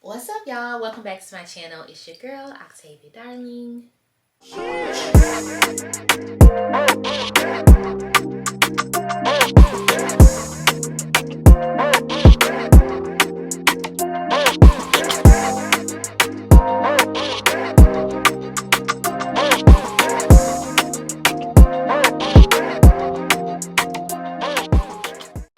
What's up, y'all? Welcome back to my channel. It's your girl, Octavia.Darling.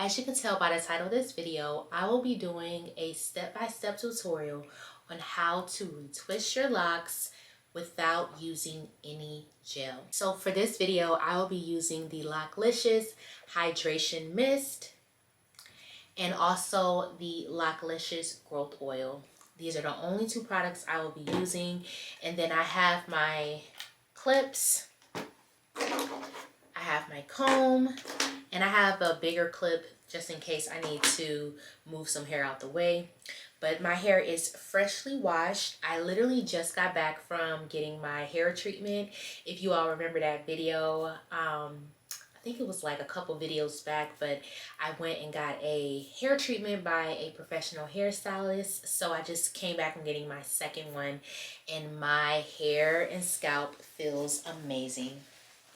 As you can tell by the title of this video, I will be doing a step-by-step tutorial on how to retwist your locks without using any gel. So for this video, I will be using the Loclicious Hydration Mist and also the Loclicious Growth Oil. These are the only two products I will be using. And then I have my clips, I have my comb, and I have a bigger clip just in case I need to move some hair out the way. But my hair is freshly washed. I literally just got back from getting my hair treatment. If you all remember that video, I think it was like a couple videos back, but I went and got a hair treatment by a professional hairstylist. So I just came back from getting my second one, and my hair and scalp feels amazing.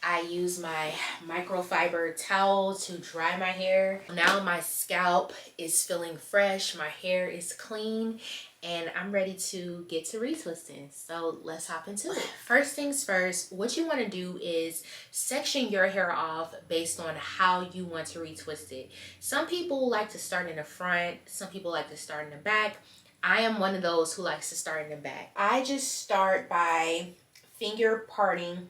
I use my microfiber towel to dry my hair. Now my scalp is feeling fresh, my hair is clean, and I'm ready to get to retwisting. So let's hop into it. First things first, what you want to do is section your hair off based on how you want to retwist it. Some people like to start in the front, some people like to start in the back. I am one of those who likes to start in the back. I just start by finger parting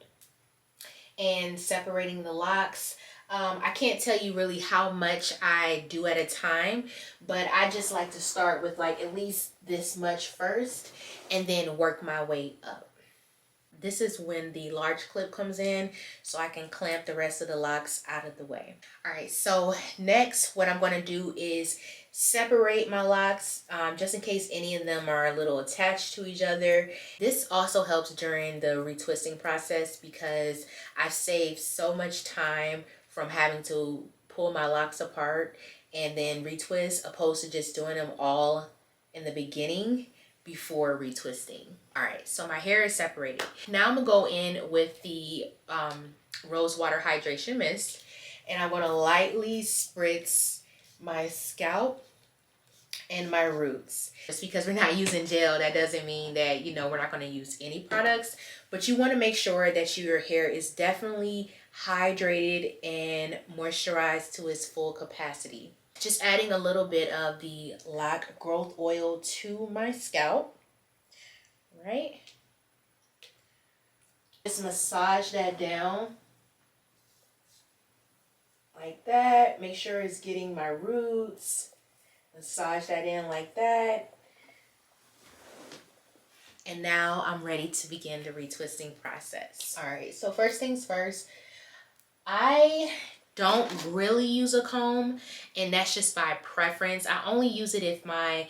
and separating the locks. I can't tell you really how much I do at a time, but I just like to start with like at least this much first and then work my way up. This is when the large clip comes in, so I can clamp the rest of the locks out of the way. All right, so next what I'm going to do is separate my locks just in case any of them are a little attached to each other. This also helps during the retwisting process because I've saved so much time from having to pull my locks apart and then retwist, opposed to just doing them all in the beginning before retwisting. All right, so my hair is separated. Now I'm gonna go in with the rose water hydration mist, and I'm gonna lightly spritz my scalp and my roots. Just because we're not using gel, that doesn't mean that, you know, we're not going to use any products, but you want to make sure that your hair is definitely hydrated and moisturized to its full capacity. Just adding a little bit of the Loc Growth Oil to my scalp, right? Just massage that down like that. Make sure it's getting my roots. Massage that in like that. And now I'm ready to begin the retwisting process. All right, so first things first, I don't really use a comb, and that's just by preference. I only use it if my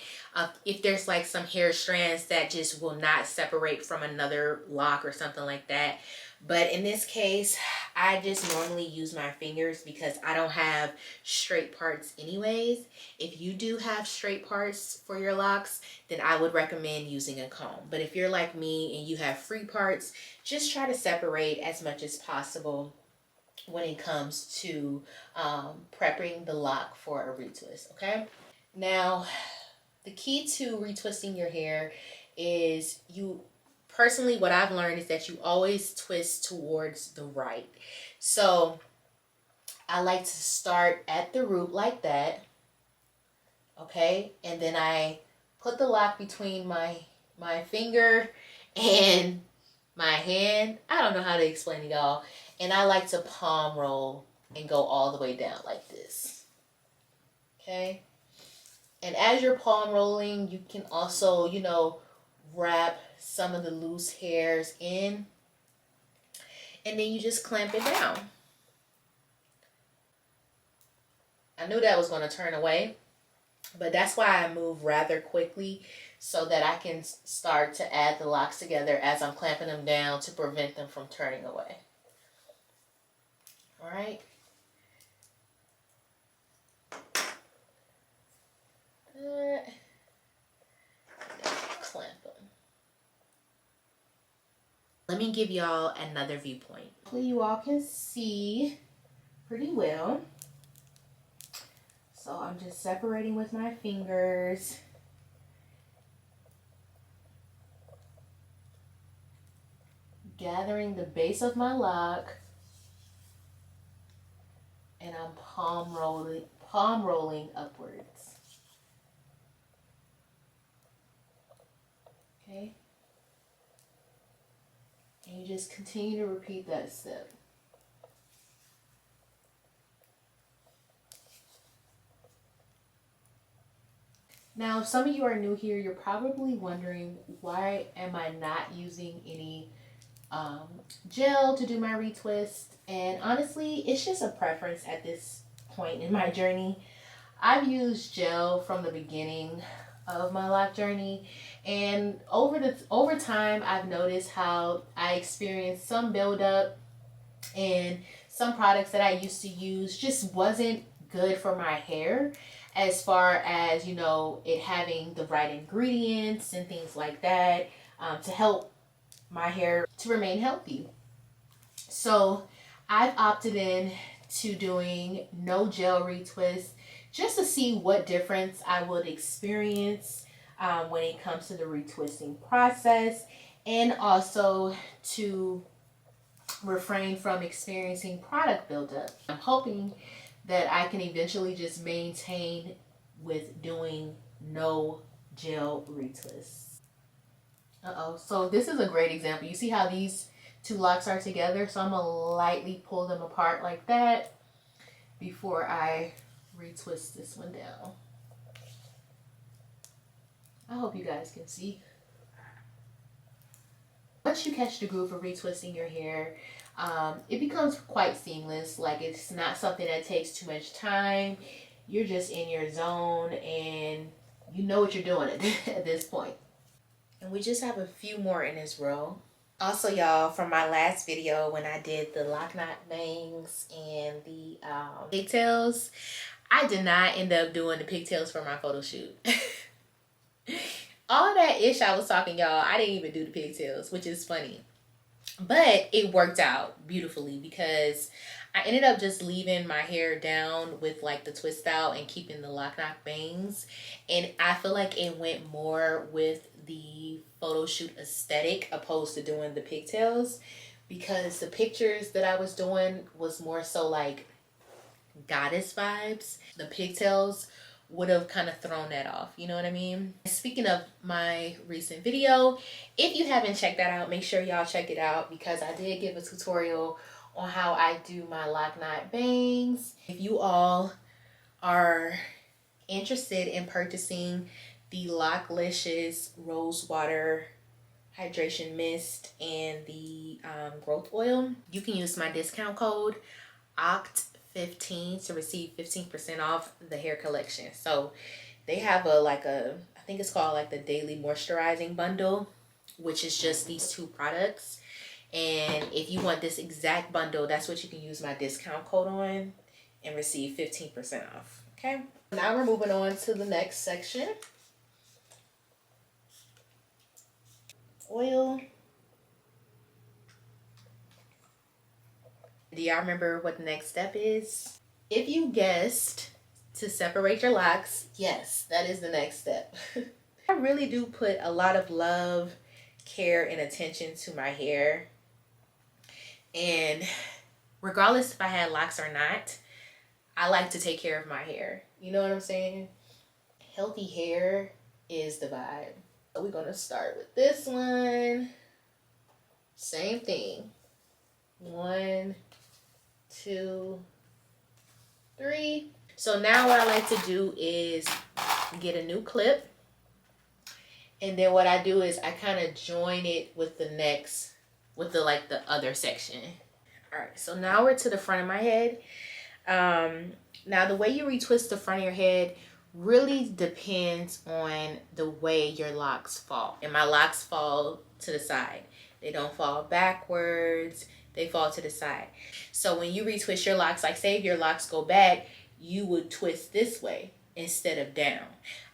if there's like some hair strands that just will not separate from another lock or something like that. But in this case, I just normally use my fingers because I don't have straight parts anyways. If you do have straight parts for your locks, then I would recommend using a comb. But if you're like me and you have free parts, just try to separate as much as possible when it comes to prepping the lock for a retwist, okay? Now, the key to retwisting your hair is personally, what I've learned is that you always twist towards the right. So I like to start at the root like that, okay? And then I put the lock between my finger and my hand. I don't know how to explain it, y'all. And I like to palm roll and go all the way down like this, okay? And as you're palm rolling, you can also, you know, wrap some of the loose hairs in, and then you just clamp it down. I knew that was going to turn away, but that's why I move rather quickly so that I can start to add the locks together as I'm clamping them down to prevent them from turning away. All right. Let me give y'all another viewpoint. Hopefully you all can see pretty well. So I'm just separating with my fingers. Gathering the base of my lock. And I'm palm rolling upwards. Okay. And you just continue to repeat that step. Now, if some of you are new here, you're probably wondering, why am I not using any gel to do my retwist? And honestly, it's just a preference at this point in my journey. I've used gel from the beginning of my lock journey, and over time I've noticed how I experienced some buildup, and some products that I used to use just wasn't good for my hair, as far as, you know, it having the right ingredients and things like that to help my hair to remain healthy. So I've opted in to doing no gel retwist, just to see what difference I would experience when it comes to the retwisting process, and also to refrain from experiencing product buildup. I'm hoping that I can eventually just maintain with doing no gel retwists. So this is a great example. You see how these two locks are together? So I'm gonna lightly pull them apart like that before I retwist this one down. I hope you guys can see. Once you catch the groove of retwisting your hair, it becomes quite seamless. Like, it's not something that takes too much time. You're just in your zone and you know what you're doing at this point. And we just have a few more in this row. Also, y'all, from my last video when I did the lock knot bangs and the pigtails, I did not end up doing the pigtails for my photo shoot. All that ish I was talking, y'all, I didn't even do the pigtails, which is funny. But it worked out beautifully because I ended up just leaving my hair down with like the twist out and keeping the lock knock bangs. And I feel like it went more with the photo shoot aesthetic opposed to doing the pigtails, because the pictures that I was doing was more so like goddess vibes. The pigtails would have kind of thrown that off, you know what I mean? Speaking of my recent video, if you haven't checked that out, make sure y'all check it out, because I did give a tutorial on how I do my lock knot bangs. If you all are interested in purchasing the Loclicious Rose Water Hydration Mist and the growth oil, you can use my discount code OCT15 to receive 15% off the hair collection. So they have I think it's called like the daily moisturizing bundle, which is just these two products. And if you want this exact bundle, that's what you can use my discount code on and receive 15% off. Okay, now we're moving on to the next section. Oil. Do y'all remember what the next step is? If you guessed to separate your locks, yes, that is the next step. I really do put a lot of love, care, and attention to my hair. And regardless if I had locks or not, I like to take care of my hair. You know what I'm saying? Healthy hair is the vibe. So we're going to start with this one. Same thing. 1, 2, 3. So now what I like to do is get a new clip. And then what I do is I kind of join it with the next, with the other section. All right, so now we're to the front of my head. Now the way you retwist the front of your head really depends on the way your locks fall. And my locks fall to the side. They don't fall backwards. They fall to the side. So when you retwist your locks, like say if your locks go back, you would twist this way instead of down.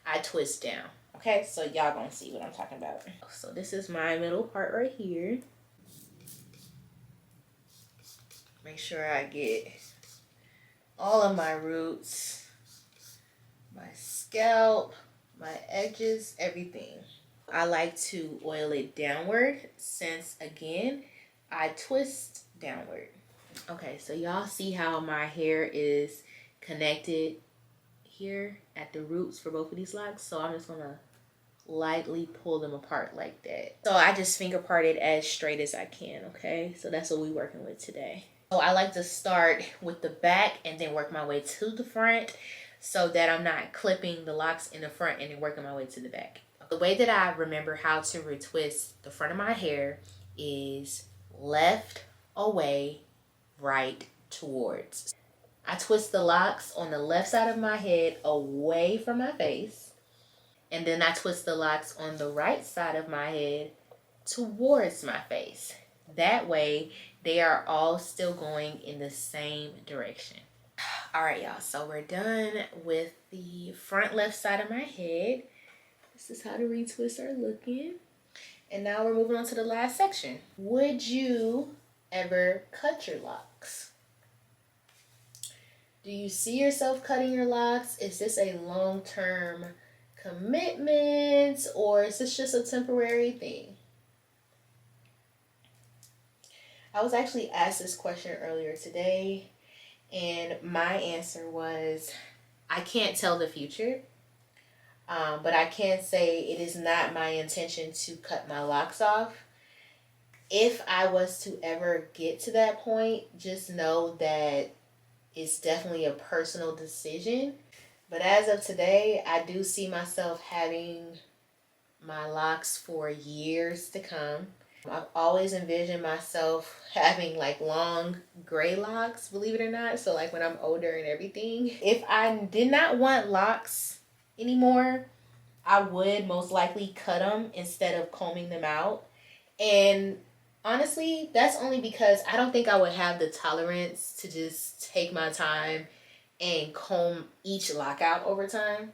I twist down. Okay, so y'all gonna see what I'm talking about. So this is my middle part right here. Make sure I get all of my roots, my scalp, my edges, everything. I like to oil it downward since, again, I twist downward. Okay, so y'all see how my hair is connected here at the roots for both of these locks? So I'm just gonna lightly pull them apart like that. So I just finger part it as straight as I can, okay? So that's what we're working with today. So I like to start with the back and then work my way to the front so that I'm not clipping the locks in the front and then working my way to the back. The way that I remember how to retwist the front of my hair is left, away, right, towards. I twist the locks on the left side of my head away from my face. And then I twist the locks on the right side of my head towards my face. That way, they are all still going in the same direction. All right, y'all, so we're done with the front left side of my head. This is how the retwists are looking. And now we're moving on to the last section. Would you ever cut your locks? Do you see yourself cutting your locks? Is this a long-term commitment, or is this just a temporary thing? I was actually asked this question earlier today, and my answer was, I can't tell the future. But I can say it is not my intention to cut my locks off. If I was to ever get to that point, just know that it's definitely a personal decision. But as of today, I do see myself having my locks for years to come. I've always envisioned myself having like long gray locks, believe it or not. So like when I'm older and everything. If I did not want locks anymore, I would most likely cut them instead of combing them out. And honestly, that's only because I don't think I would have the tolerance to just take my time and comb each lock out over time.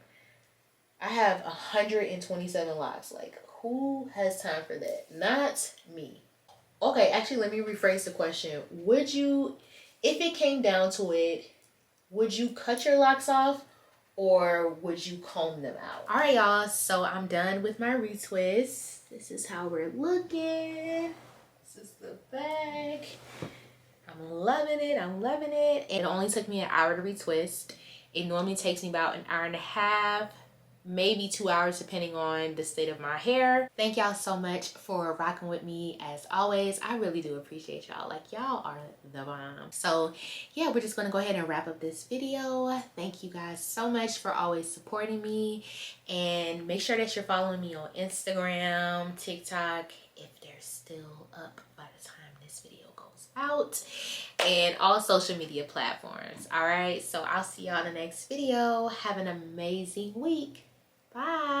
I have 127 locks. Like, who has time for that? Not me. Okay, actually, let me rephrase the question. Would you, if it came down to it, would you cut your locks off, or would you comb them out? All right, y'all, so I'm done with my retwist. This is how we're looking. This is the back. I'm loving it. I'm loving it. It only took me an hour to retwist. It normally takes me about an hour and a half, maybe 2 hours, depending on the state of my hair. Thank y'all so much for rocking with me as always. I really do appreciate y'all. Like, y'all are the bomb. So yeah, we're just gonna go ahead and wrap up this video. Thank you guys so much for always supporting me, and make sure that you're following me on Instagram, TikTok, if they're still up by the time this video goes out, and all social media platforms. All right, so I'll see y'all in the next video. Have an amazing week. Bye.